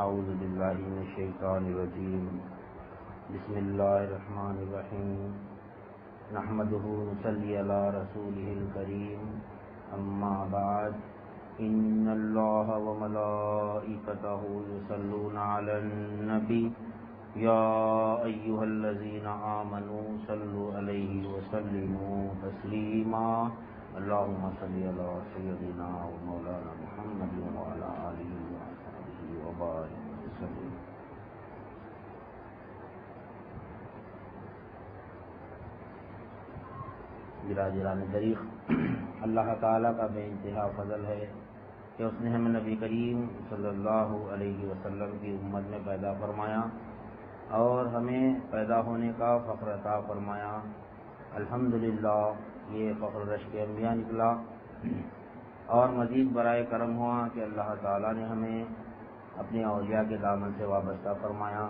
اعوذ باللہ من الشیطان الرجیم بسم اللہ الرحمن الرحیم نحمدہ ونصلی علی رسولہ الکریم اما بعد ان اللہ وملائکتہ یصلون علی النبی یا ایہا الذین آمنوا صلوا علیہ وسلموا تسلیما اللہم صلی علی سیدنا و مولانا محمد وعلی آلہ وصحبہ وبارک وسلم۔ براجران دریغ، اللہ تعالیٰ کا بے انتہا فضل ہے کہ اس نے ہمیں نبی کریم صلی اللہ علیہ وسلم کی امت میں پیدا فرمایا اور ہمیں پیدا ہونے کا فخر عطا فرمایا۔ الحمدللہ یہ فخر رشک انبیاء نکلا، اور مزید برائے کرم ہوا کہ اللہ تعالیٰ نے ہمیں اپنے اولیاء کے دامن سے وابستہ فرمایا،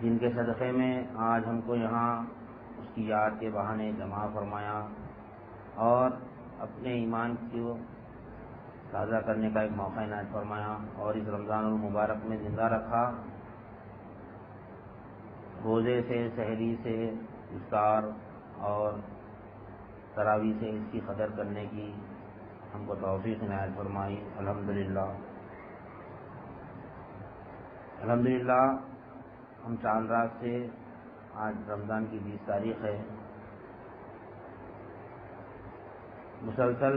جن کے صدقے میں آج ہم کو یہاں اس کی یاد کے بہانے جمع فرمایا اور اپنے ایمان کو تازہ کرنے کا ایک موقع عنایت فرمایا، اور اس رمضان المبارک میں زندہ رکھا۔ روزے سے، سحری سے، افطار اور تراویح سے اس کی قدر کرنے کی ہم کو توفیق عنایت فرمائی۔ الحمدللہ ہم چاند رات سے آج رمضان کی 20 تاریخ ہے، مسلسل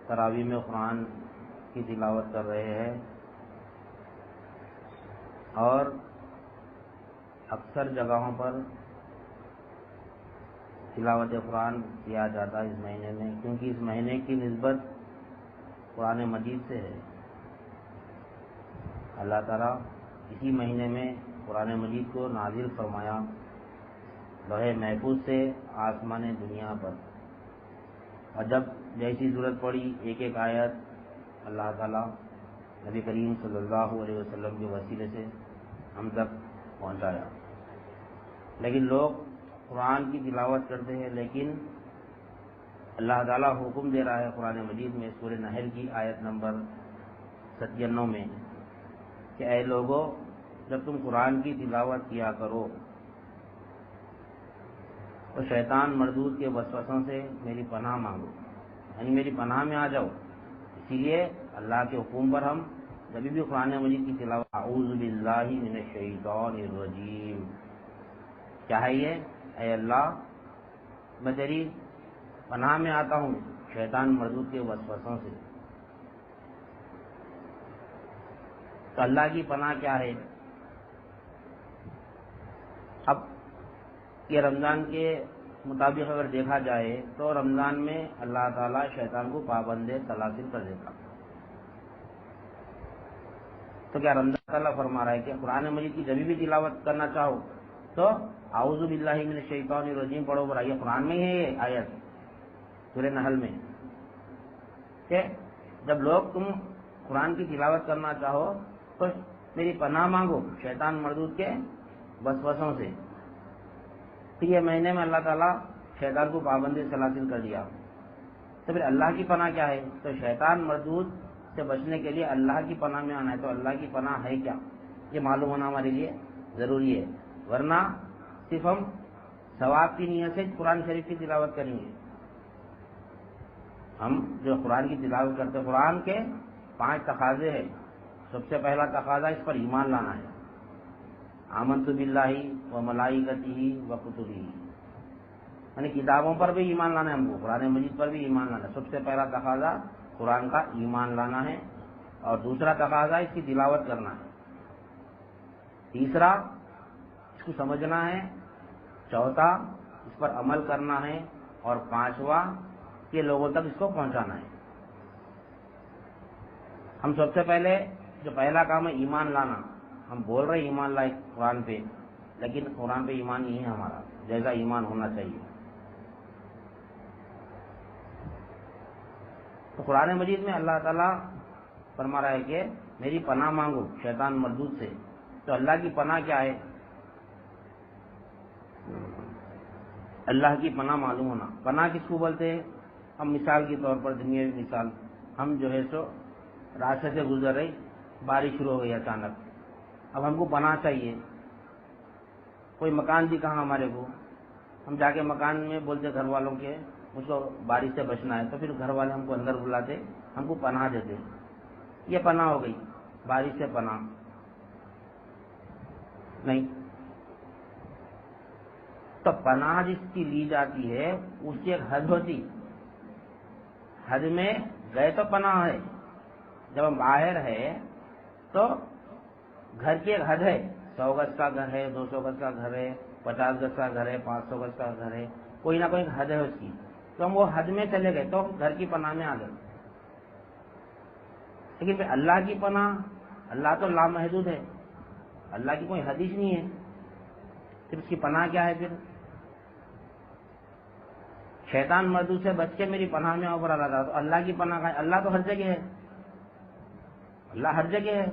تراویح میں قرآن کی تلاوت کر رہے ہیں، اور اکثر جگہوں پر تلاوت قرآن کیا جاتا ہے اس مہینے میں، کیونکہ اس مہینے کی نسبت قرآن مجید سے ہے۔ اللہ تعالیٰ اسی مہینے میں قرآن مجید کو نازل فرمایا لوح محفوظ سے آسمان دنیا پر، اور جب جیسی ضرورت پڑی ایک ایک آیت اللہ تعالیٰ نبی کریم صلی اللہ علیہ وسلم کے وسیلے سے ہم تک پہنچایا۔ لیکن لوگ قرآن کی تلاوت کرتے ہیں، لیکن اللہ تعالیٰ حکم دے رہا ہے قرآن مجید میں سورہ نحل کی آیت نمبر 97 میں کہ اے لوگو، جب تم قرآن کی تلاوت کیا کرو تو شیطان مردود کے وسوسوں سے میری پناہ مانگو، یعنی میری پناہ میں آ جاؤ۔ اسی لیے اللہ کے حکم پر ہم جب بھی قرآن مجید کی تلاوت اعوذ باللہ من الشیطان الرجیم، کیا ہے یہ؟ اے اللہ، میں تیری پناہ میں آتا ہوں شیطان مردود کے وسوسوں سے۔ تو اللہ کی پناہ کیا ہے؟ اب یہ رمضان کے مطابق اگر دیکھا جائے تو رمضان میں اللہ تعالیٰ شیطان کو پابند سلاسل کر دیتا۔ تو کیا رمضان تعالیٰ فرما رہا ہے کہ قرآن مجید کی جب بھی تلاوت کرنا چاہو تو اعوذ باللہ من الشیطان الرجیم پڑھو؟ پر یہ قرآن میں ہی ہے یہ آیت سورہ نحل میں کہ جب لوگ تم قرآن کی تلاوت کرنا چاہو تو میری پناہ مانگو شیطان مردود کے وسوسوں سے۔ تو یہ مہینے میں اللہ تعالیٰ شیطان کو پابندی سلاسل کر دیا، تو پھر اللہ کی پناہ کیا ہے؟ تو شیطان مردود سے بچنے کے لیے اللہ کی پناہ میں آنا ہے۔ تو اللہ کی پناہ ہے کیا، یہ معلوم ہونا ہمارے لیے ضروری ہے، ورنہ صرف ہم ثواب کی نیت سے قرآن شریف کی تلاوت کریں گے۔ ہم جو قرآن کی تلاوت کرتے ہیں، قرآن کے 5 تقاضے ہیں۔ سب سے پہلا تقاضا اس پر ایمان لانا ہے، آمنت باللہ و ملائکتہ و کتبہ، یعنی کتابوں پر بھی ایمان لانا ہے ہم کو، قرآن مجید پر بھی ایمان لانا ہے۔ سب سے پہلا تقاضا قرآن کا ایمان لانا ہے، اور دوسرا تقاضا اس کی تلاوت کرنا ہے، تیسرا اس کو سمجھنا ہے، چوتھا اس پر عمل کرنا ہے، اور پانچواں کہ لوگوں تک اس کو پہنچانا ہے۔ ہم سب سے پہلے جو پہلا کام ہے ایمان لانا، ہم بول رہے ایمان لائے قرآن پہ، لیکن قرآن پہ ایمان نہیں ہے ہمارا جیسا ایمان ہونا چاہیے۔ تو قرآن مجید میں اللہ تعالیٰ فرما رہا ہے کہ میری پناہ مانگو شیطان مردود سے۔ تو اللہ کی پناہ کیا ہے؟ اللہ کی پناہ معلوم ہونا۔ پناہ کس کو بولتے ہیں؟ ہم مثال کے طور پر دنیاوی مثال، ہم جو ہے سو راستے سے گزر رہے بارش شروع ہو گئی اچانک، اب ہم کو پناہ چاہیے، کوئی مکان دکھا ہمارے کو، ہم جا کے مکان میں بولتے گھر والوں کے مجھ کو بارش سے بچنا ہے، تو پھر گھر والے ہم کو اندر بلاتے، ہم کو پناہ دیتے، یہ پناہ ہو گئی، بارش سے پناہ نہیں۔ تو پناہ جس کی لی جاتی ہے اس کی ایک حد ہوتی، حد میں گئے تو پناہ ہے، جب ہم باہر ہے تو گھر کی ایک حد ہے، 100 گز کا گھر ہے، 200 گز کا گھر ہے، 50 گز کا گھر ہے، 500 گز کا گھر ہے، کوئی نہ کوئی حد ہے اس کی، تو ہم وہ حد میں چلے گئے تو ہم گھر کی پناہ میں آ گئے۔ لیکن پھر اللہ کی پناہ، اللہ تو لامحدود ہے، اللہ کی کوئی حد ہی نہیں ہے، پھر اس کی پناہ کیا ہے؟ پھر شیطان مردو سے بچ کے میری پناہ میں ابھر رہا تھا، تو اللہ کی پناہ کا ہے، اللہ تو ہر جگہ ہے، اللہ ہر جگہ ہے۔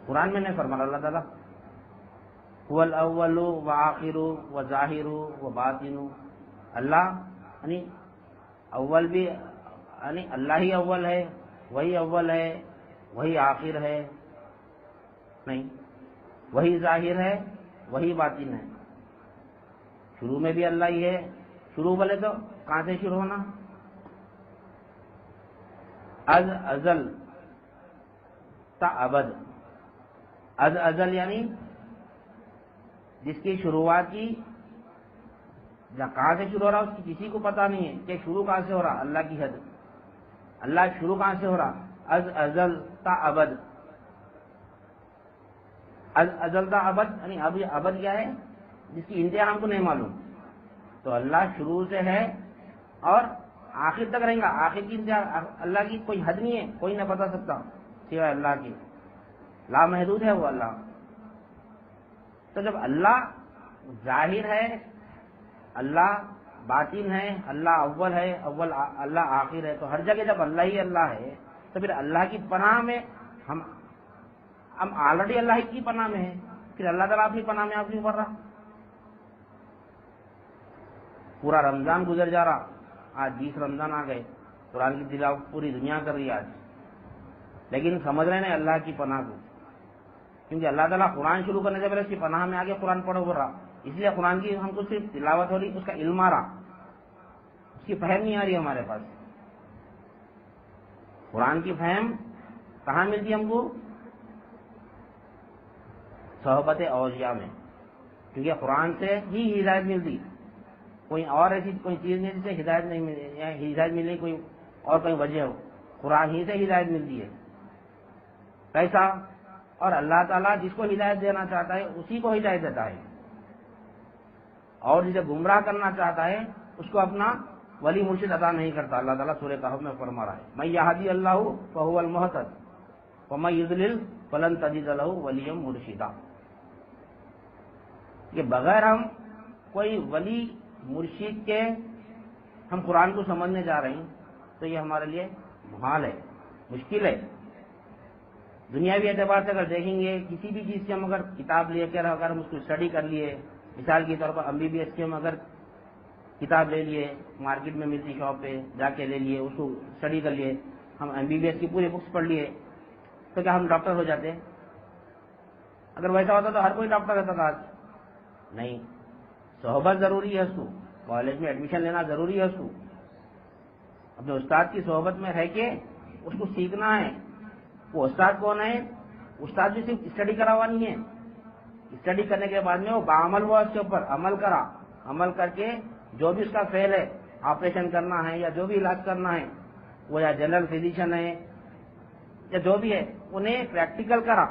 قرآن میں نے فرمایا اللہ تعالیٰ هو الاول وآخر وظاہر وباطن، اللہ یعنی اول بھی، یعنی اللہ ہی اول ہے، وہی اول ہے، وہی آخر ہے، نہیں، وہی ظاہر ہے، وہی باطن ہے، شروع میں بھی اللہ ہی ہے، شروع بولے تو کہاں سے شروع ہونا؟ از ازل تا ابد، از ازل یعنی جس کی شروعات کی کہاں سے شروع ہو رہا اس کی کسی کو پتا نہیں ہے کہ شروع کہاں سے ہو رہا، اللہ کی حد، اللہ شروع کہاں سے ہو رہا، از ازل تا ابد، از ازل تا ابد یعنی اب ابد کیا ہے؟ جس کی انتہا ہم کو نہیں معلوم، تو اللہ شروع سے ہے اور آخر تک رہیں گا، آخر کی انتہا اللہ کی کوئی حد نہیں ہے، کوئی نہ بتا سکتا سوائے اللہ کی، لامحدود ہے وہ اللہ۔ تو جب اللہ ظاہر ہے، اللہ باطن ہے، اللہ اول ہے، اللہ آخر ہے، تو ہر جگہ جب اللہ ہی اللہ ہے تو پھر اللہ کی پناہ میں ہم آلریڈی اللہ کی پناہ میں ہیں، پھر اللہ تعالیٰ اپنی پناہ میں آپ نہیں ابھر رہا۔ پورا رمضان گزر جا رہا، آج 20 رمضان آ گئے، قرآن کی تلاوت پوری دنیا کر رہی ہے آج، لیکن سمجھ رہے ہیں اللہ کی پناہ کو، کیونکہ اللہ تعالیٰ قرآن شروع کرنے سے پہلے اس کی پناہ میں آگے قرآن پڑھو ہو رہا، اس لیے قرآن کی ہم کو صرف تلاوت ہو رہی، اس کا علم آ رہا، اس کی فہم نہیں آ رہی ہمارے پاس۔ قرآن کی فہم کہاں ملتی ہم کو؟ صحبت اولیاء میں، کیونکہ قرآن سے ہی ہدایت ملتی، کوئی اور ایسی کوئی چیز نہیں جس سے ہدایت نہیں ملی، یا ہدایت ملے کوئی اور کوئی وجہ ہو، قرآن ہی سے ہدایت ملتی ہے۔ کیسا؟ اور اللہ تعالیٰ جس کو ہدایت دینا چاہتا ہے اسی کو ہدایت دیتا ہے، اور جسے گمراہ کرنا چاہتا ہے اس کو اپنا ولی مرشد عطا نہیں کرتا۔ اللہ تعالیٰ سورہ کہف میں فرما رہا ہے من یہدی اللہ فہو المہتد ومن یضلل فلن تجد لہ ولیا مرشدا، کہ بغیر ہم کوئی ولی مرشد کے ہم قرآن کو سمجھنے جا رہے ہیں تو یہ ہمارے لیے محال ہے، مشکل ہے۔ دنیاوی اعتبار سے اگر دیکھیں گے، کسی بھی چیز سے ہم اگر کتاب لے کر اگر ہم اس کو اسٹڈی کر لیے، مثال کے طور پر MBBS کی ہم اگر کتاب لے لیے، مارکیٹ میں ملتی شاپ پہ جا کے لے لیے، اس کو اسٹڈی کر لیے، ہم MBBS کی پوری بکس پڑھ لیے، تو کیا ہم ڈاکٹر ہو جاتے؟ اگر ویسا ہوتا تو ہر کوئی ڈاکٹر رہتا تھا آج، نہیں۔ صحبت ضروری ہے، اس کو کالج میں ایڈمیشن لینا ضروری ہے، اس کو اپنے استاد کی صحبت میں رہ کے اس کو سیکھنا ہے۔ وہ استاد کون ہے؟ استاد بھی صرف اسٹڈی کرا ہوا نہیں ہے، اسٹڈی کرنے کے بعد میں وہ بعمل ہوا، اس کے اوپر عمل کرا، عمل کر کے جو بھی اس کا فیل ہے، آپریشن کرنا ہے یا جو بھی علاج کرنا ہے، وہ یا جنرل فزیشین ہے یا جو بھی ہے، انہیں پریکٹیکل کرا،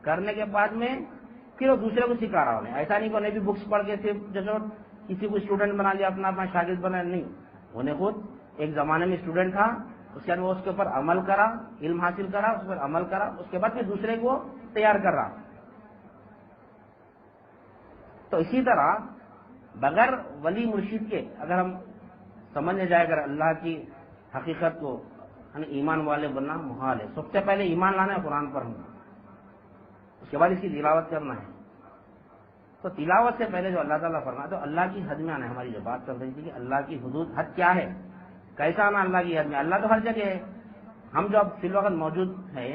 کرنے کے بعد میں پھر وہ دوسرے کو سکھا رہا انہیں۔ ایسا نہیں کہ انہیں بھی بکس پڑھ کے صرف جیسے کسی کو اسٹوڈنٹ بنا لیا، اپنا شاگرد بنا، نہیں، انہیں خود ایک زمانے میں اسٹوڈنٹ تھا، اس کے بعد وہ اس کے اوپر عمل کرا، علم حاصل کرا، اس پر عمل کرا، اس کے بعد پھر دوسرے کو تیار کر رہا۔ تو اسی طرح بغیر ولی مرشد کے اگر ہم سمجھنے جائے اگر اللہ کی حقیقت کو، یعنی ایمان والے بننا محال ہے۔ سب سے پہلے ایمان لانا ہے قرآن پر ہم، اس کے بعد اس کی تلاوت کرنا ہے۔ تو تلاوت سے پہلے جو اللہ تعالیٰ فرمایا تو اللہ کی حد میں آنا ہے۔ ہماری جو بات چل رہی تھی کہ اللہ کی حدود، حد کیا ہے، کیسا آنا اللہ کی حد میں؟ اللہ تو ہر جگہ ہے، ہم جو اب فی الوقت موجود ہے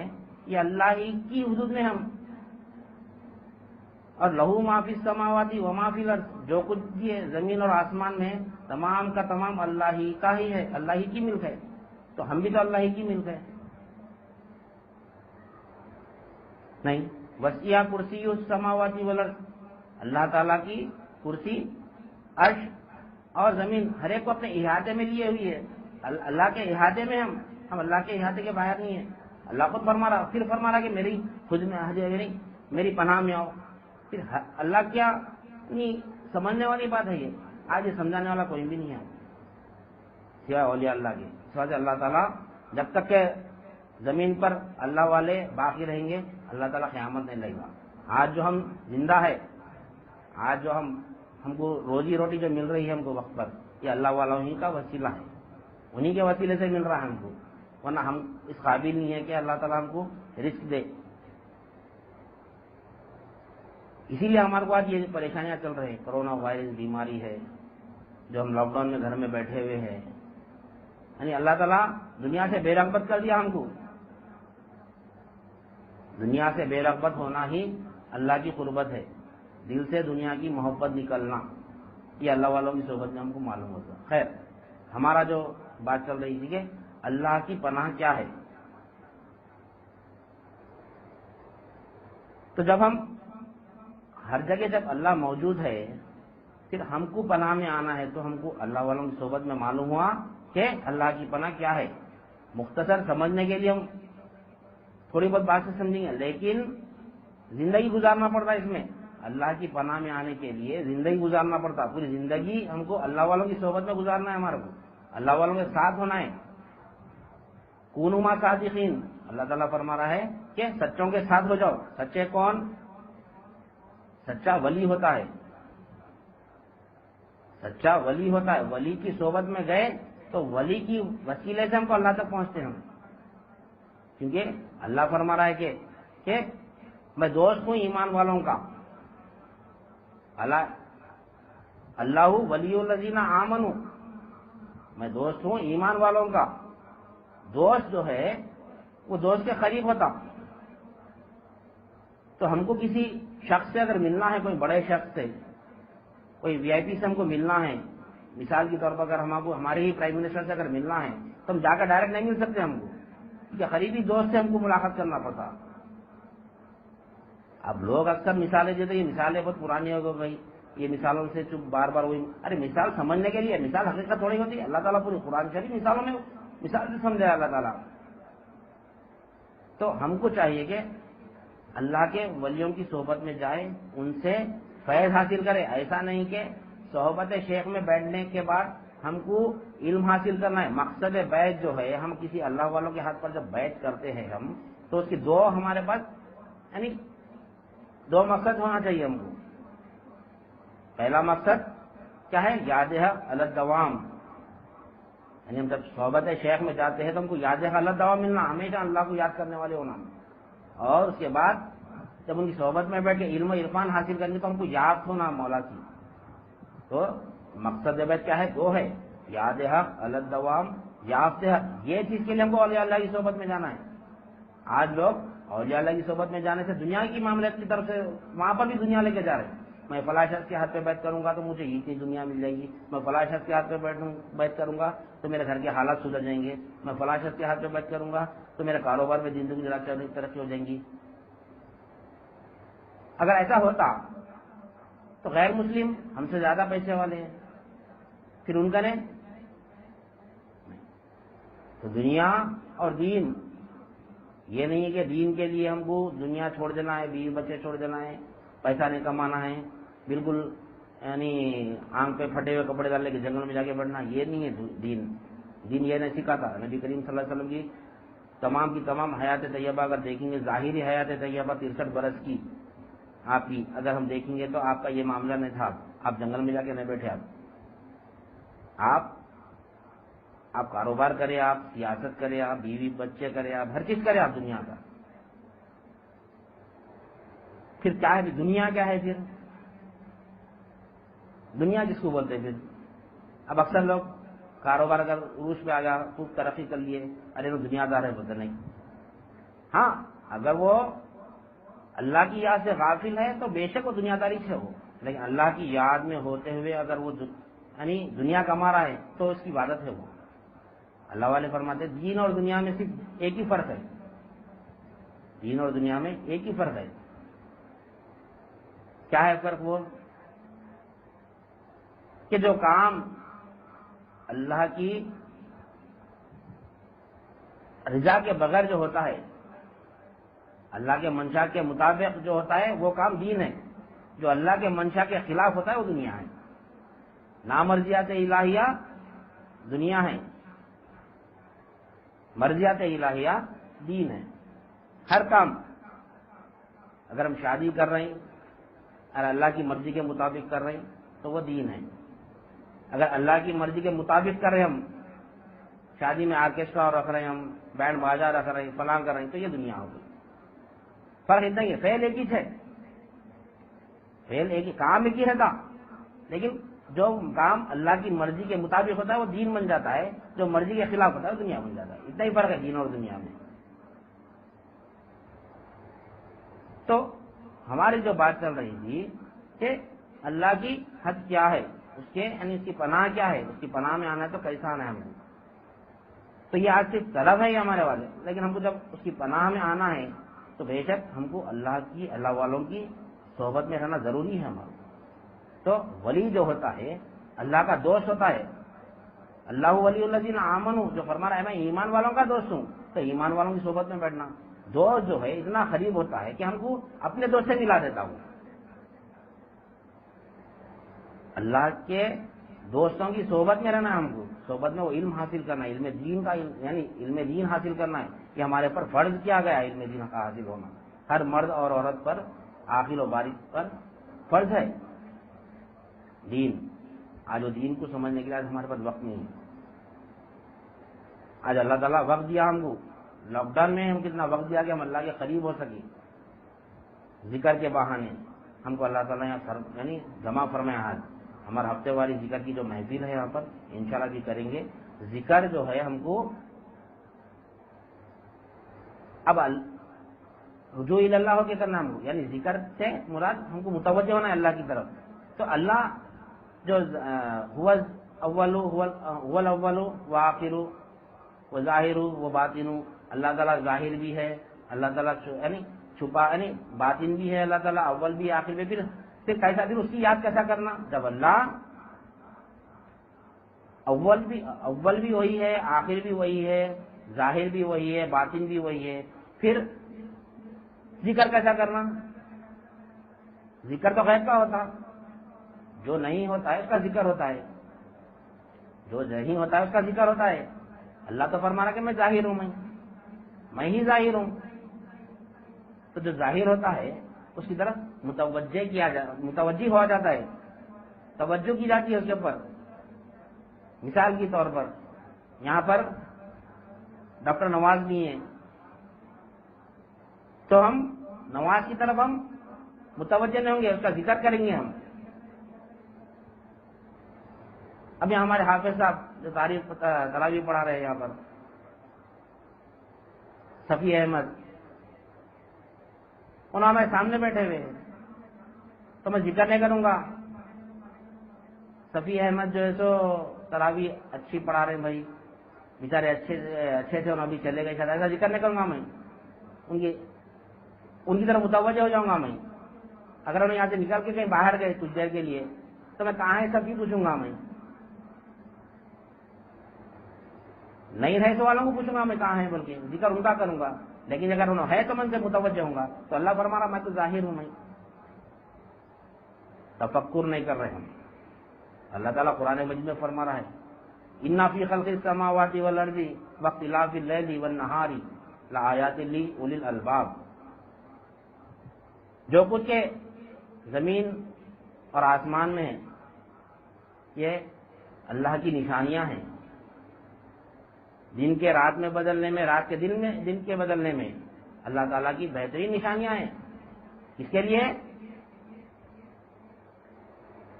یہ اللہ ہی کی حدود میں ہم، اور لہو ما فی السماواتی و ما فی الارض، جو کچھ بھی ہے زمین اور آسمان میں تمام کا تمام اللہ ہی کا ہی ہے، اللہ ہی کی ملک ہے، تو ہم بھی تو اللہ ہی کی ملک ہے. نہیں، وسیع کرسی السماواتی والارض، اللہ تعالیٰ کی کرسی عرش اور زمین ہر ایک کو اپنے احاطے میں لیے ہوئی ہے. اللہ کے احاطے میں ہم اللہ کے احاطے کے باہر نہیں ہیں. اللہ خود فرما رہا، پھر فرما رہا کہ میری خود میں نہیں، میری پناہ میں آؤ. پھر اللہ کیا نہیں سمجھنے والی بات ہے یہ. آج یہ سمجھانے والا کوئی بھی نہیں ہے سوائے اولیاء اللہ کے. سوائے اللہ تعالیٰ جب تک کہ زمین پر اللہ والے باقی رہیں گے اللہ تعالیٰ قیامت نہیں لے گا. آج جو ہم زندہ ہے، آج جو ہم کو روزی روٹی جو مل رہی ہے ہم کو وقت پر، یہ اللہ والوں ہی کا وسیلہ ہے، انہی کے وسیلے سے مل رہا ہے ہم کو، ورنہ ہم اس قابل نہیں ہے کہ اللہ تعالیٰ ہم کو رزق دے. اسی لیے ہمارے کو آج یہ پریشانیاں چل رہی ہیں. کرونا وائرس بیماری ہے جو ہم لاک ڈاؤن میں گھر میں بیٹھے ہوئے ہیں، یعنی اللہ تعالیٰ دنیا سے بے رغبت کر دیا ہم کو. دنیا سے بے رغبت ہونا ہی اللہ کی قربت ہے. دل سے دنیا کی محبت نکلنا یہ اللہ والوں کی صحبت میں ہم کو معلوم ہوتا. خیر، ہمارا جو بات چل رہی تھی کہ اللہ کی پناہ کیا ہے. تو جب ہم ہر جگہ جب اللہ موجود ہے پھر ہم کو پناہ میں آنا ہے تو ہم کو اللہ والوں کی صحبت میں معلوم ہوا کہ اللہ کی پناہ کیا ہے. مختصر سمجھنے کے لیے ہم تھوڑی بہت بات سے سمجھیں گے، لیکن زندگی گزارنا پڑتا ہے اس میں. اللہ کی پناہ میں آنے کے لیے زندگی گزارنا پڑتا، پوری زندگی ہم کو اللہ والوں کی صحبت میں گزارنا ہے. ہمارے کو اللہ والوں کے ساتھ ہونا ہے. کونوا مع صادقین، اللہ تعالیٰ فرما رہا ہے کہ سچوں کے ساتھ ہو جاؤ. سچے کون؟ سچا ولی ہوتا ہے. سچا ولی ہوتا ہے. ولی کی صحبت میں گئے تو ولی کی وسیلے سے ہم کو اللہ تک پہنچتے ہیں. کیونکہ اللہ فرما رہا ہے کہ میں دوست ہوں ایمان والوں کا. اللہ ولی الذین آمنوا، میں دوست ہوں ایمان والوں کا. دوست جو ہے وہ دوست کے قریب ہوتا. تو ہم کو کسی شخص سے اگر ملنا ہے، کوئی بڑے شخص سے، کوئی وی آئی پی سے ہم کو ملنا ہے، مثال کے طور پر اگر ہم کو ہمارے ہی پرائم منسٹر سے اگر ملنا ہے تو ہم جا کر ڈائریکٹ نہیں مل سکتے. ہم کو کیونکہ قریبی دوست سے ہم کو ملاقات کرنا پڑتا. اب لوگ اکثر مثالیں دیتے، یہ مثالیں بہت پرانی ہو گئی بھائی، یہ مثالوں سے چپ بار بار وہی. ارے مثال سمجھنے کے لیے، مثال حقیقت تھوڑی ہوتی ہے. اللہ تعالیٰ پوری قرآن شریف مثالوں میں مثال سے سمجھایا اللہ تعالیٰ. تو ہم کو چاہیے کہ اللہ کے ولیوں کی صحبت میں جائے، ان سے فیض حاصل کرے. ایسا نہیں کہ صحبت شیخ میں بیٹھنے کے بعد ہم کو علم حاصل کرنا ہے. مقصد بیعت جو ہے، ہم کسی اللہ والوں کے ہاتھ پر جب بیعت کرتے ہیں ہم، تو اس کی دو ہمارے پاس یعنی دو مقصد ہونا چاہیے ہم کو. پہلا مقصد کیا ہے؟ یاد حق علی الدوام، یعنی ہم جب صحبت شیخ میں جاتے ہیں تو ہم کو یاد حق علی الدوام ملنا، ہمیشہ اللہ کو یاد کرنے والے ہونا. اور اس کے بعد جب ان کی صحبت میں بیٹھ کے علم و عرفان حاصل کرنی تو ہم کو یاد ہونا مولا کی. تو مقصد بیعت کیا ہے؟ دو ہے، یاد حق علی الدوام، یافت حق. یہ چیز کے لیے ہم کو اولیاء اللہ کی صحبت میں جانا ہے. آج لوگ اولیاء اللہ کی صحبت میں جانے سے دنیا کی معاملات کی طرف سے وہاں پر بھی دنیا لے کے جا رہے ہیں. میں فلاں شخص کے ہاتھ پہ بیعت کروں گا تو مجھے اتنی دنیا مل جائے گی. میں فلاں شخص کے ہاتھ پہ بیعت کروں گا تو میرے گھر کے حالات سدھر جائیں گے. میں فلاں شخص کے ہاتھ پہ بیعت کروں گا تو میرے کاروبار میں زندگی ترقی ہو جائیں گی. اگر ایسا ہوتا تو غیر مسلم ہم سے زیادہ پیسے والے ہیں، پھر ان کا نہیں. تو دنیا اور دین، یہ نہیں ہے کہ دین کے لیے ہم کو دنیا چھوڑ دینا ہے، بیوی بچے چھوڑ دینا ہے، پیسہ نہیں کمانا ہے، بالکل یعنی آنکھ پہ پھٹے ہوئے کپڑے ڈال کے جنگل میں جا کے بیٹھنا. یہ نہیں ہے دین. دین یہ نہیں سکھاتا. نبی کریم صلی اللہ علیہ وسلم کی تمام حیات طیبہ اگر دیکھیں گے، ظاہری حیات طیبہ 63 برس کی آپ کی اگر ہم دیکھیں گے تو آپ کا یہ معاملہ نہیں تھا. آپ جنگل میں جا کے نہیں بیٹھے. آپ کاروبار کرے، آپ سیاست کرے، آپ بیوی بچے کرے، آپ ہر چیز کرے آپ دنیا کا. پھر کیا ہے دنیا؟ کیا ہے پھر دنیا؟ جس کو بولتے ہیں پھر اب اکثر لوگ کاروبار اگر عروج پہ آ گیا، خوب ترقی کر لیے، ارے وہ دنیا دار ہے، بدل نہیں. ہاں اگر وہ اللہ کی یاد سے غافل ہے تو بے شک وہ دنیا داری سے ہو، لیکن اللہ کی یاد میں ہوتے ہوئے اگر وہ یعنی دنیا کما رہا ہے تو اس کی عبادت ہے وہ. اللہ والے فرماتے ہیں دین اور دنیا میں صرف ایک ہی فرق ہے، دین اور دنیا میں ایک ہی فرق ہے. کیا ہے فرق؟ وہ کہ جو کام اللہ کی رضا کے بغیر جو ہوتا ہے، اللہ کے منشا کے مطابق جو ہوتا ہے وہ کام دین ہے. جو اللہ کے منشا کے خلاف ہوتا ہے وہ دنیا ہے. نامرضیات الہیہ دنیا ہے، مرضیات الہیہ دین ہے. ہر کام اگر ہم شادی کر رہے ہیں اور اللہ کی مرضی کے مطابق کر رہے ہیں تو وہ دین ہے. اگر اللہ کی مرضی کے مطابق کر رہے ہیں، ہم شادی میں آرکیسٹرا رکھ رہے ہیں، ہم بینڈ باجا رکھ رہے ہیں، فلاں کر رہے ہیں، تو یہ دنیا ہوگی. فرق اتنا ہی ہے، فعل ایک ہی ہے، فعل ایک ہی، کام ایک ہی رہتا، لیکن جو کام اللہ کی مرضی کے مطابق ہوتا ہے وہ دین بن جاتا ہے، جو مرضی کے خلاف ہوتا ہے وہ دنیا بن جاتا ہے. اتنا ہی فرق ہے دین اور دنیا میں. تو ہماری جو بات چل رہی تھی کہ اللہ کی حد کیا ہے، اس کے یعنی اس کی پناہ کیا ہے، اس کی پناہ میں آنا ہے تو کیسا آنا ہے ہم کو. تو یہ آج صرف طلب ہے ہمارے والے، لیکن ہم کو جب اس کی پناہ میں آنا ہے تو بے شک ہم کو اللہ والوں کی صحبت میں رہنا ضروری ہے ہمارا. تو ولی جو ہوتا ہے اللہ کا دوست ہوتا ہے. اللہ ولی الذین آمنوا، جو فرما رہا ہے میں ایمان والوں کا دوست ہوں، تو ایمان والوں کی صحبت میں بیٹھنا. دوست جو ہے اتنا قریب ہوتا ہے کہ ہم کو اپنے دوست سے ملا دیتا ہوں. اللہ کے دوستوں کی صحبت میں رہنا ہے ہم کو. صحبت میں وہ علم حاصل کرنا ہے، علم دین کا یعنی علم دین حاصل کرنا ہے کہ ہمارے پر فرض کیا گیا ہے علم دین کا حاصل ہونا. ہر مرد اور عورت پر، عاقل و بالغ پر فرض ہے دین. آج وہ دین کو سمجھنے کے لیے آج ہمارے پاس وقت نہیں ہے. آج اللہ تعالیٰ وقت دیا ہم کو، لاک ڈاؤن میں ہم کتنا وقت دیا کہ ہم اللہ کے قریب ہو سکے. ذکر کے بہانے ہم کو اللہ تعالیٰ یہاں یعنی جمع فرمایا. آج ہمارا ہفتے واری ذکر کی جو محفل ہے یہاں پر انشاءاللہ بھی کریں گے. ذکر جو ہے ہم کو اب رجوع اللہ ہو کے کرنا ہم کو، یعنی ذکر سے مراد ہم کو متوجہ ہونا ہے اللہ کی طرف. تو اللہ جو هو الاول وآخر وظاہر و باطن، اللہ تعالیٰ ظاہر بھی ہے، اللہ تعالیٰ یعنی چھپا یعنی باطن بھی ہے، اللہ تعالیٰ اول بھی آخر بھی. پھر کیسا، پھر اس کی یاد کیسا کرنا؟ جب اللہ اول بھی وہی ہے، آخر بھی وہی ہے، ظاہر بھی وہی ہے، باطن بھی وہی ہے، پھر ذکر کیسا کرنا؟ ذکر تو غیب کا ہوتا، جو نہیں ہوتا ہے اس کا ذکر ہوتا ہے، جو نہیں ہوتا ہے اس کا ذکر ہوتا ہے. اللہ تو فرما رہا کہ میں ظاہر ہوں، میں ہی ظاہر ہوں. تو جو ظاہر ہوتا ہے اس کی طرف متوجہ ہو جاتا ہے، توجہ کی جاتی ہے اس کے اوپر. مثال کے طور پر یہاں پر ڈاکٹر نواز بھی ہیں، تو ہم نواز کی طرف ہم متوجہ نہیں ہوں گے، اس کا ذکر کریں گے ہم. اب یہاں ہمارے حافظ صاحب جو تاریخ تراویح پڑھا رہے ہیں یہاں پر، صفی احمد، انہوں ہمارے سامنے بیٹھے ہوئے ہیں تو میں ذکر نہیں کروں گا. صفی احمد جو ہے سو تراویح اچھی پڑھا رہے ہیں بھائی، بیچارے اچھے تھے، انہوں ابھی چلے گئے، شاید ایسا ذکر نہیں کروں گا میں. ان کی طرف متوجہ ہو جاؤں گا میں. اگر انہیں یہاں سے نکل کے کہیں باہر گئے کچھ دیر کے لیے تو میں کہاں ہے سب پوچھوں گا میں. نہیں رہے تو والوں کو پوچھوں گا میں کہاں ہے، بلکہ ذکر ان کا کروں گا. لیکن اگر انہوں ہے تو من سے متوجہ ہوں گا. تو اللہ فرما رہا میں تو ظاہر ہوں، میں تفکر نہیں کر رہے ہم. اللہ تعالیٰ قرآن مجید میں فرما رہا ہے اِنَّ فِي خَلْقِ السَّمَاوَاتِ وَالْأَرْضِ وَاخْتِلَافِ اللَّيْلِ وَالنَّهَارِ لَآيَاتٍ لِأُولِي الْأَلْبَابِ. جو کچھ کے زمین اور آسمان میں ہے یہ اللہ کی نشانیاں ہیں. دن کے رات میں بدلنے میں، رات کے دن میں، دن کے بدلنے میں اللہ تعالیٰ کی بہترین نشانیاں ہیں. اس کے لیے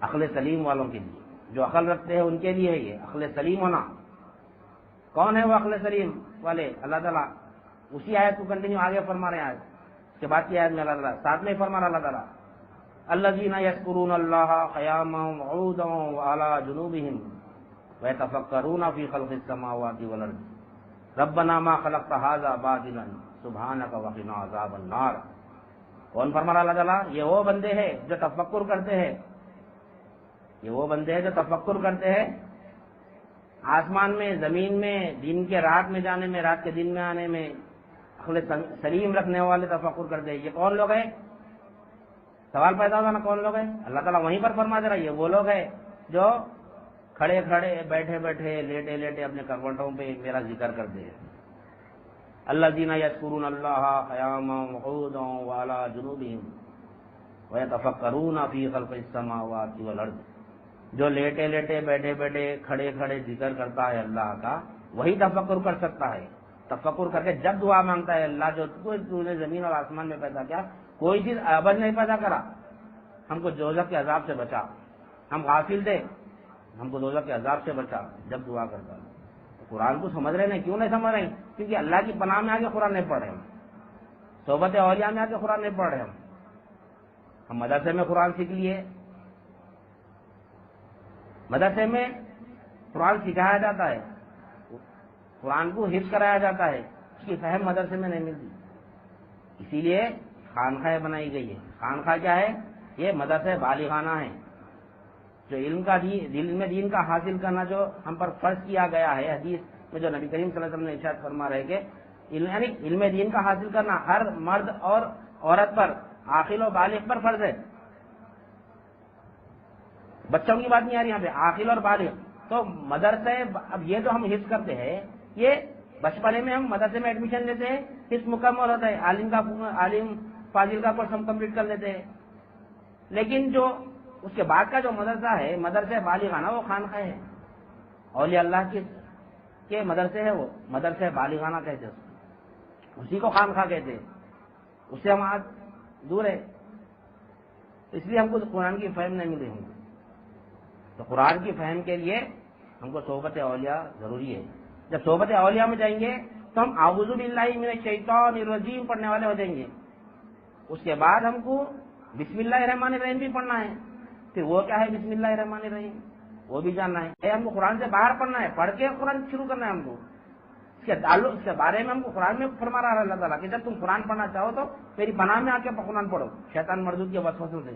عقل سلیم والوں کے لیے. جو عقل رکھتے ہیں ان کے لیے ہے یہ عقل سلیم ہونا. کون ہے وہ عقل سلیم والے؟ اللہ تعالیٰ اسی آیت کو کنٹینیو آگے فرما رہے ہیں. اس کے بعد کی آیت میں اللہ تعالیٰ ساتھ میں فرما رہا اللہ تعالیٰ الذین یذکرون اللہ قیاما وقعودا وعلی جنوبہم ویتفکرون فی خلق السماوات والارض ربنا ما خلقت ھذا باطلا سبحانک وقنا عذاب النار. کون فرما رہا اللہ تعالیٰ؟ یہ وہ بندے ہیں جو تفکر کرتے ہیں. یہ وہ بندے ہیں جو تفکر کرتے ہیں آسمان میں، زمین میں، دن کے رات میں جانے میں، رات کے دن میں آنے میں عقل سلیم رکھنے والے تفکر کرتے ہیں. یہ کون لوگ ہیں؟ سوال پیدا ہوگا نا کون لوگ ہیں؟ اللہ تعالیٰ وہیں پر فرما دے رہا ہے یہ وہ لوگ ہیں جو کھڑے کھڑے، بیٹھے بیٹھے، لیٹے لیٹے اپنے کروٹوں پہ میرا ذکر کرتے ہیں. الذین یذکرون اللہ قیاما وقعودا وعلی جنوبہم ویتفکرون فی خلق السماوات والارض. جو لیٹے لیٹے، بیٹھے بیٹھے، کھڑے کھڑے ذکر کرتا ہے اللہ کا، وہی تفکر کر سکتا ہے. تفکر کر کے جب دعا مانگتا ہے اللہ جو تو نے زمین اور آسمان میں پیدا کیا، کوئی چیز ابد نہیں پیدا کرا، ہم کو دوزخ کے عذاب سے بچا، ہم غافل تھے، ہم کو دوزخ کے عذاب سے بچا، جب دعا کرتا ہے. قرآن کو سمجھ رہے نہیں؟ کیوں نہیں سمجھ رہے؟ کیونکہ اللہ کی پناہ میں آ کے قرآن نہیں پڑھ رہے ہم، صحبت اولیاء میں آ کے قرآن نہیں پڑھ رہے ہم مدرسے میں قرآن سیکھ لیے. مدرسے میں قرآن سکھایا جاتا ہے، قرآن کو حفظ کرایا جاتا ہے، اس کی فہم مدرسے میں نہیں ملتی. اسی لیے خانقاہیں بنائی گئی ہے. خانقاہ کیا ہے؟ یہ مدرسے بالغانہ ہیں جو علم دین کا حاصل کرنا جو ہم پر فرض کیا گیا ہے. حدیث میں جو نبی کریم صلی اللہ علیہ وسلم نے ارشاد فرما رہے کہ یعنی علم دین کا حاصل کرنا ہر مرد اور عورت پر، عاقل و بالغ پر فرض ہے. بچوں کی بات نہیں آ رہی یہاں پہ، عاقل اور بالغ. تو مدرسے اب یہ جو ہم حفظ کرتے ہیں، یہ بچپنے میں ہم مدرسے میں ایڈمیشن لیتے ہیں، حفظ مکمل ہوتا ہے، عالم فاضل کا کورس ہم کمپلیٹ کر لیتے ہیں. لیکن جو اس کے بعد کا جو مدرسہ ہے، مدرسے بالغانہ، وہ خانقاہ ہے. اولیاء اللہ کے مدرسے ہے، وہ مدرسے بالغانہ کہتے ہیں، اسی کو خانقاہ کہتے ہیں. اس سے ہم آج دور ہے، اس لیے ہم کو قرآن کی فہم نہیں ملی. ہم کو تو قرآن کی فہم کے لیے ہم کو صحبت اولیاء ضروری ہے. جب صحبت اولیاء میں جائیں گے تو ہم اعوذ باللہ من الشیطان الرجیم پڑھنے والے ہو جائیں گے. اس کے بعد ہم کو بسم اللہ الرحمن الرحیم بھی پڑھنا ہے. پھر وہ کیا ہے بسم اللہ الرحمن الرحیم، وہ بھی جاننا ہے. ہم کو قرآن سے باہر پڑھنا ہے، پڑھ کے قرآن شروع کرنا ہے. ہم کو اس کے تعلق، اس کے بارے میں ہم کو قرآن میں فرما رہا ہے اللہ تعالیٰ کہ جب تم قرآن پڑھنا چاہو تو میری پناہ میں آ کے قرآن پڑھو شیطان مردود کے وسوسوں سے.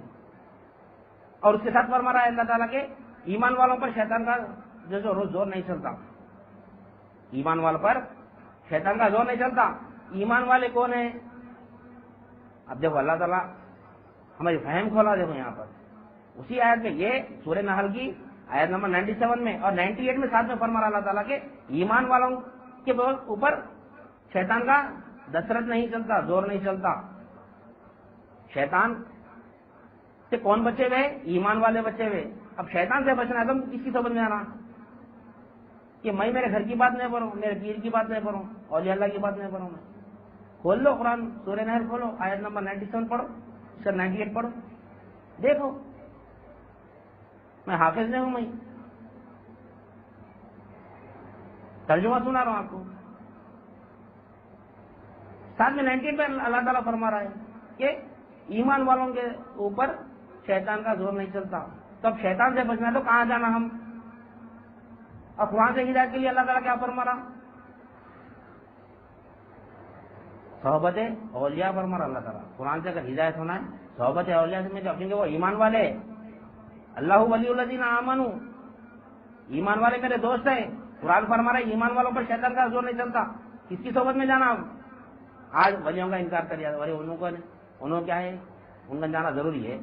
اور اس کے ساتھ فرما رہا ہے اللہ تعالیٰ کے ایمان والوں پر شیطان کا جو زور نہیں چلتا. ایمان والوں پر شیطان کا زور نہیں چلتا. ایمان والے کون ہیں؟ اب دیکھو اللہ تعالیٰ ہماری فہم کھولا. دیکھو یہاں پر اسی آیت میں، یہ سورہ نحل کی آیت نمبر 97 میں اور 98 میں ساتھ میں فرما رہا اللہ تعالیٰ کے ایمان والوں کے اوپر شیطان کا دسترس نہیں چلتا، زور نہیں چلتا. شیطان سے کون بچے ہوئے؟ ایمان والے بچے ہوئے. اب شیطان سے بچنا ہے تو کس کی صحبت میں آنا کہ میں میرے گھر کی بات نہیں پڑھوں، میرے پیر کی بات نہیں پڑھوں، اولیاء اللہ کی بات نہیں پڑھوں. میں کھول لو قرآن، سورہ نحل کھولو، آیت نمبر 97 پڑھو، اس کا 98 پڑھو، دیکھو. میں حافظ نہیں ہوں، میں ترجمہ سنا رہا ہوں آپ کو. ساتھ میں 98 پہ اللہ تعالیٰ فرما رہا ہے کہ ایمان والوں کے اوپر شیطان کا زور نہیں چلتا. تو اب شیطان سے بچنا تو کہاں جانا ہم؟ اور قرآن سے ہدایت کے لیے اللہ تعالیٰ کیا فرما رہا؟ صحبت اولیاء فرما رہا اللہ تعالیٰ. قرآن سے اگر ہدایت ہونا ہے صحبت اولیاء سے میں کیونکہ وہ ایمان والے. اللہ ولی الذین آمنوا، ایمان والے میرے دوست ہیں. قرآن فرما رہا ہے ایمان والوں پر شیطان کا زور نہیں چلتا. کس کی صحبت میں جانا؟ آج ولیوں کا انکار کر دیا. ارے انہوں کیا ہے، ان کا جانا ضروری ہے.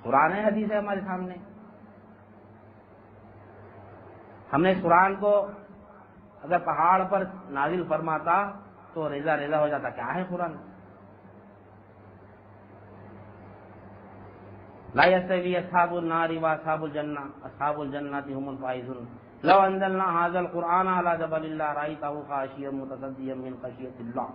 قرآن ہے، حدیث ہے ہمارے سامنے. ہم نے اس قرآن کو اگر پہاڑ پر نازل فرماتا تو ریزہ ریزہ ہو جاتا. کیا ہے قرآن؟ لا يستوي اصحاب النار واصحاب الجنہ، اصحاب الجنۃ هم الفائزون. لو انزلنا هذا القرآن على جبل لرأيته خاشعا متصدعا من خشیۃ اللہ.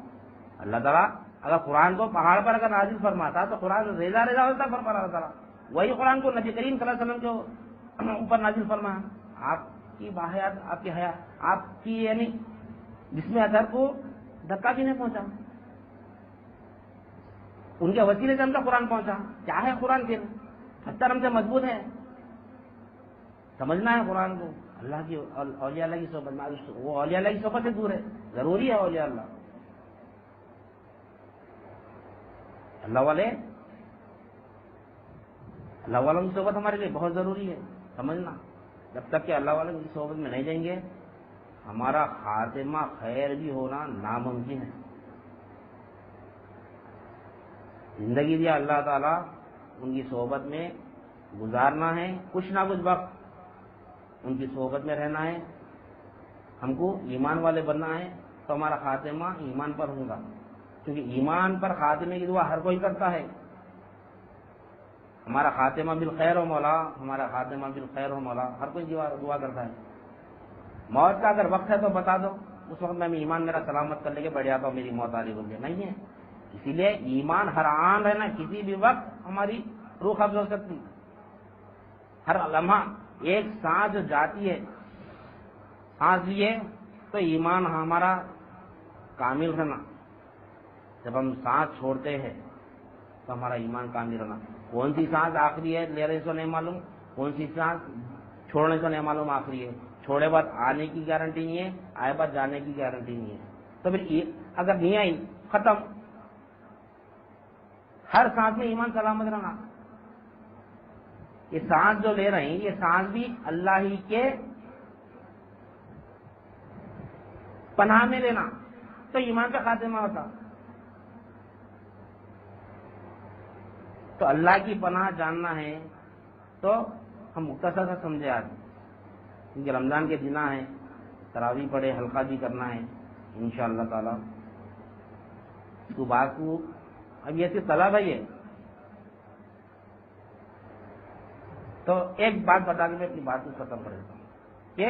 اللہ تعالیٰ اگر قرآن کو پہاڑ پر اگر نازل فرماتا تو قرآن ریزہ ریزہ ہوتا فرما رہا تعالیٰ. وہی قرآن کو نبی کریم صلی اللہ علیہ وسلم کو اوپر نازل فرمایا، آپ کی باحیات، آپ کی حیا، آپ کی یعنی جس میں اثر کو دھکا بھی نہیں پہنچا، ان کے وسیلے سے ہم تک قرآن پہنچا. کیا ہے قرآن؟ پھر اثر ہم سے مضبوط ہے، سمجھنا ہے قرآن کو. اللہ کی اولیاء اللہ کی صحبت میں، وہ اولیاء اللہ کی صحبت سے دور ہے، ضروری ہے اولیاء اللہ، اللہ والے، اللہ والوں کی صحبت ہمارے لیے بہت ضروری ہے. سمجھنا، جب تک کہ اللہ والوں کی صحبت میں نہیں جائیں گے ہمارا خاتمہ خیر بھی ہونا ناممکن ہے. زندگی دیا اللہ تعالیٰ، ان کی صحبت میں گزارنا ہے، کچھ نہ کچھ وقت ان کی صحبت میں رہنا ہے. ہم کو ایمان والے بننا ہے تو ہمارا خاتمہ ایمان پر ہوگا، کیونکہ ایمان پر خاتمے کی دعا ہر کوئی کرتا ہے. ہمارا خاتمہ بالخیر ہو مولا، ہمارا خاتمہ بالخیر ہو مولا، ہر کوئی دعا کرتا ہے. موت کا اگر وقت ہے تو بتا دو، اس وقت میں ایمان میرا سلامت کر لے کے بیٹھ جاتا ہوں، میری موت آ رہی بول کے نہیں ہے. اسی لیے ایمان ہر آن رہنا، کسی بھی وقت ہماری روح قبض ہو سکتی. ہر لمحہ ایک سانس جو جاتی ہے، سانس لیے تو ایمان ہمارا کامل رہنا، جب ہم سانس چھوڑتے ہیں تو ہمارا ایمان کامل رہنا. کون سی سانس آخری ہے لے رہے تو نہیں معلوم، کون سی سانس چھوڑنے تو نہیں معلوم آخری ہے. چھوڑے بعد آنے کی گارنٹی نہیں ہے، آئے بعد جانے کی گارنٹی نہیں ہے. تو پھر اگر نہیں آئی ختم. ہر سانس میں ایمان سلامت رہنا. یہ سانس جو لے رہے ہیں، یہ سانس بھی اللہ ہی کے پناہ میں لینا تو ایمان کا خاتمہ ہوتا. تو اللہ کی پناہ جاننا ہے تو ہم مختصر سے سمجھے آج، کیونکہ رمضان کے دن ہیں، تراویح پڑھے، حلقہ بھی کرنا ہے انشاءاللہ تعالی. اس کو بات کو اب یہ طلب ہے یہ، تو ایک بات بتا کے میں اپنی بات کو ختم کر دیتا ہوں کہ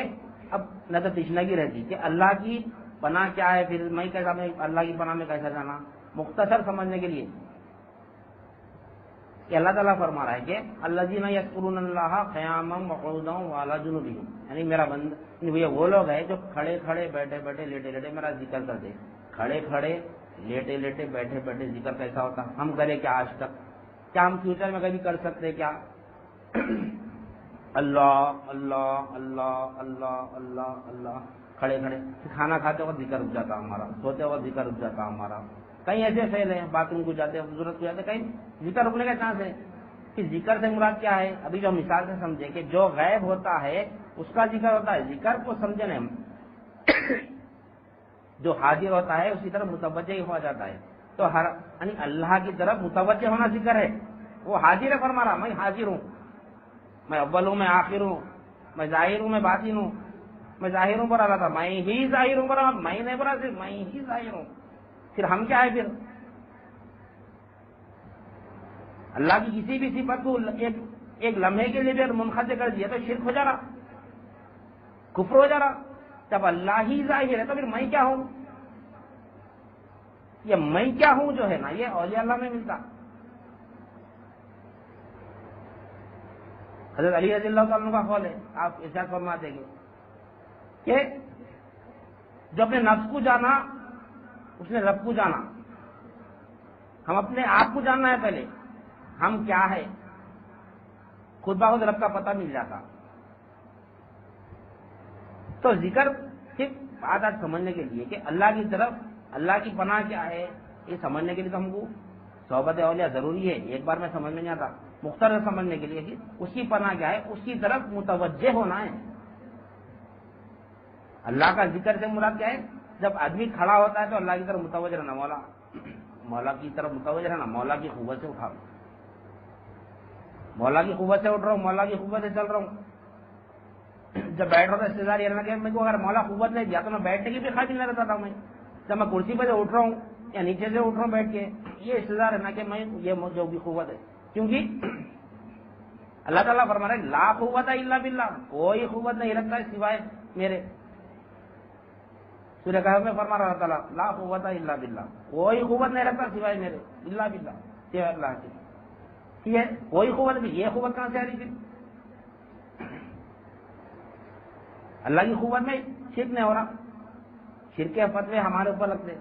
اب نہ تو تشنگی رہتی کہ اللہ کی پناہ کیا ہے، پھر میں کیسا، میں اللہ کی پناہ میں کیسا جانا. مختصر سمجھنے کے لیے کہ اللہ تعالیٰ فرما رہا ہے کہ الذین یذکرون اللہ قیاما وقعودا وعلی جنوبہم، یعنی میرا بندہ، یہ وہ لوگ ہیں جو کھڑے کھڑے، بیٹھے بیٹھے، لیٹے لیٹے میرا ذکر کرتے. کھڑے کھڑے، لیٹے لیٹے، بیٹھے بیٹھے ذکر کیسا ہوتا؟ ہم کرے کیا آج تک؟ کیا ہم فیوچر میں کبھی کر سکتے کیا؟ اللہ اللہ اللہ اللہ اللہ اللہ، کھڑے کھڑے. کھانا کھاتے وقت ذکر رک جاتا ہمارا، سوتے وقت ذکر رک جاتا ہمارا. کہیں ایسے فیل ہیں، باتھ روم کو جاتے ہیں، ضرورت کو جاتے، کہیں ذکر رکنے کا چانس ہے. کہ ذکر سے مراد کیا ہے؟ ابھی جو مثال سے سمجھے کہ جو غائب ہوتا ہے اس کا ذکر ہوتا ہے. ذکر کو سمجھے نہیں، جو حاضر ہوتا ہے اسی طرف متوجہ ہو جاتا ہے. تو ہر یعنی اللہ کی طرف متوجہ ہونا ذکر ہے. وہ حاضر ہے، فرما رہا میں حاضر ہوں، میں اول ہوں، میں آخر ہوں، میں ظاہر ہوں، میں باطن ہوں. میں ظاہر ہوں بولا تھا، میں ہی ظاہر ہوں بولا، میں نہیں بولا صرف میں ہی ظاہر ہوں. پھر ہم کیا ہے؟ پھر اللہ کی کسی بھی صفت کو ایک لمحے کے لیے بھی اگر منقطع کر دیا تو شرک ہو جا رہا، کفر ہو جا رہا. جب اللہ ہی ظاہر ہے تو پھر میں کیا ہوں؟ یہ میں کیا ہوں جو ہے نا، یہ اولیاء اللہ میں ملتا. حضرت علی رضی اللہ تعالیٰ کا قول ہے، آپ ارشاد فرماتے ہیں کہ جو اپنے نفس کو جانا اس نے رب کو جانا. ہم اپنے آپ کو جاننا ہے پہلے، ہم کیا ہے، خود بخود رب کا پتہ مل جاتا. تو ذکر صرف بات آج سمجھنے کے لیے کہ اللہ کی طرف، اللہ کی پناہ کیا ہے، یہ سمجھنے کے لیے تو ہم کو صحبت اولیاء ضروری ہے. ایک بار میں سمجھ میں نہیں آتا، مختصر سمجھنے کے لیے کہ اس کی پناہ کیا ہے، اس کی طرف متوجہ ہونا ہے. اللہ کا ذکر سے مراد کیا ہے؟ جب آدمی کھڑا ہوتا ہے تو اللہ کی طرف متوجہ رہنا، مولا کی طرف متوجہ رہنا، مولا کی قوت سے اٹھا، مولا کی قوت سے اٹھ رہا ہوں، مولا کی قوت سے چل رہا ہوں. جب بیٹھ رہا تھا استدار یہ رہنا کہ میرے کو اگر مولا قوت نہیں دیا تو میں بیٹھنے کی بھی قابل نہیں رہتا تھا. میں جب میں کرسی پہ سے اٹھ رہا ہوں یا نیچے سے اٹھ رہا ہوں بیٹھ کے، یہ استدار رہنا کہ میں یہ جو بھی قوت ہے، کیونکہ اللہ تعالیٰ فرما رہے لا قوت الا باللہ، کوئی قوت نہیں رکھتا ہے سوائے میرے. سورہ کہف میں فرما رہا اللہ تعالیٰ لا قوت الا باللہ، کوئی قوت نہیں رکھتا سوائے میرے، الا باللہ، سوائے اللہ کے. یہ کوئی قوت نہیں، یہ قوت کہاں سے آ رہی تھی؟ اللہ کی قوت میں شرک نہیں ہو رہا. شرک کے فتوے ہمارے اوپر لگتے.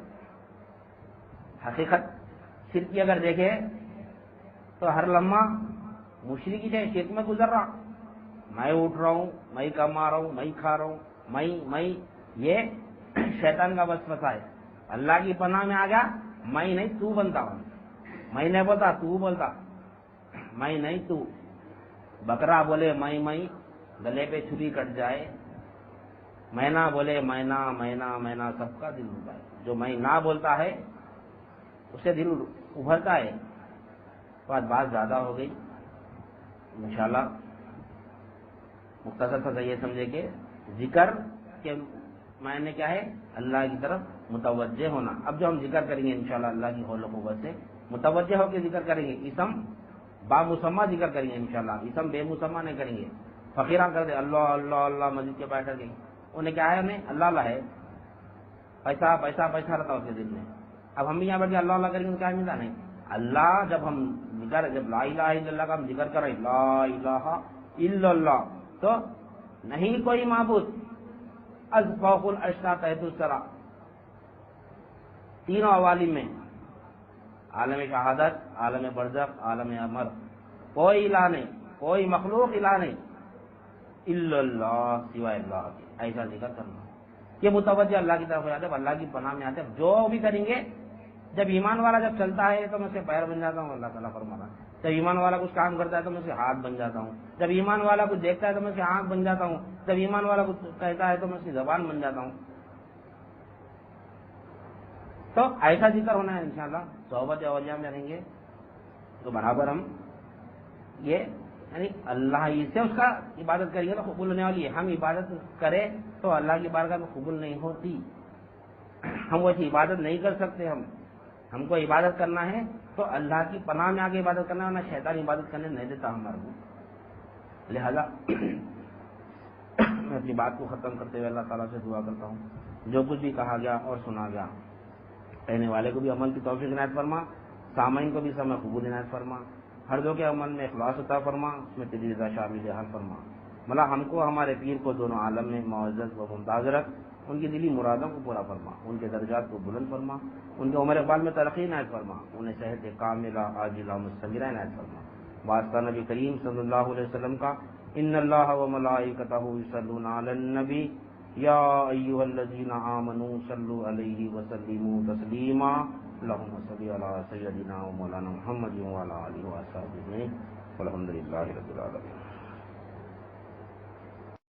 حقیقت شرک کی اگر دیکھے تو ہر لمحہ مشرکی سے شرک میں گزر رہا. میں اٹھ رہا ہوں، میں کما رہا ہوں، میں کھا رہا ہوں، میں یہ شیطان کا وسوسہ ہے. اللہ کی پناہ میں آ گیا، میں نہیں تو بنتا ہوں. میں نہیں بولتا تو بولتا، میں نہیں تو. بکرا بولے میں گلے پہ چھری کٹ جائے. مینا بولے مینا سب کا دل ہوتا ہے. جو میں نہ بولتا ہے اسے دل ابھرتا ہے. بات زیادہ ہو گئی. انشاءاللہ مختصر سا یہ سمجھے کہ ذکر کے معنی کیا ہے؟ اللہ کی طرف متوجہ ہونا. اب جو ہم ذکر کریں گے انشاءاللہ اللہ کی حول و قوت سے متوجہ ہو کے ذکر کریں گے. اسم با مسمہ ذکر کریں گے انشاءاللہ. اسم بے مسمہ نہیں کریں گے. فقیران کر دے اللہ اللہ اللہ مسجد کے بیٹھ گئے، انہیں کیا ہے؟ انہیں اللہ اللہ ہے، پیسہ پیسہ پیسہ رہتا اس کے دل میں. اب ہم بھی یہاں بیٹھ کے اللہ اللہ کریں گے تو کیا ملتا؟ نہیں. اللہ جب ہم ذکر، جب لا الہ الا اللہ کا ہم ذکر کریں، لا الہ الا اللہ، تو نہیں کوئی معبود از فوق الاشیاء تحت الثری، تینوں عوالم میں، عالم شہادت، عالم برزخ، عالم امر، کوئی الہ نہیں، کوئی مخلوق الہ نہیں الا اللہ، سوائے اللہ کے. ایسا ذکر کرنا. یہ متوجہ اللہ کی طرف ہو جاتے، اللہ کی پناہ میں آتے. جو بھی کریں گے، جب ایمان والا جب چلتا ہے تو میں سے پیر بن جاتا ہوں، اللہ تعالیٰ فرماتا ہے. جب ایمان والا کچھ کام کرتا ہے تو میں سے ہاتھ بن جاتا ہوں. جب ایمان والا کچھ دیکھتا ہے تو میں سے آنکھ بن جاتا ہوں. جب ایمان والا کچھ کہتا ہے تو میں سے زبان بن جاتا ہوں. تو ایسا ذکر ہونا ہے انشاءاللہ. صحبت اولیاء میں رہیں گے تو برابر ہم یہ یعنی اللہ ہی سے اس کا عبادت کریں گے تو قبول ہونے والی ہے. ہم عبادت کریں تو اللہ کی بارگاہ میں قبول نہیں ہوتی. ہم ویسی عبادت نہیں کر سکتے. ہم کو عبادت کرنا ہے تو اللہ کی پناہ میں آگے عبادت کرنا ہے، ورنہ شیطان عبادت کرنے نہیں دیتا ہمارے کو. لہذا میں اپنی بات کو ختم کرتے ہوئے اللہ تعالیٰ سے دعا کرتا ہوں، جو کچھ بھی کہا گیا اور سنا گیا، کہنے والے کو بھی عمل کی توفیق عنایت فرما، سامعین کو بھی سمے قبول عنایت فرما، ہر دو کے عمل میں اخلاص عطا فرما، اس میں تیری رضا شامل حال فرما. ملا ہم کو ہمارے پیر کو دونوں عالم میں معزز و ممتاز رکھ، ان کی دلی مرادوں کو پورا فرما، ان کے درجات کو بلند فرما، ان کے عمر اقبال میں ترقی عنایت فرما، انہیں صحت کاملہ عاجلہ مستمرہ عنایت فرما. واسطہ نبی کریم صلی اللہ علیہ وسلم کا، ان اللہ و ملائکتہ یصلون علی النبی یا ایھا الذین آمنوا صلوا علیہ وسلموا تسلیما. اللہم صل علی سیدنا و مولانا محمد و علی آلہ و اصحابہ اجمعین والحمد للہ رب العالمین.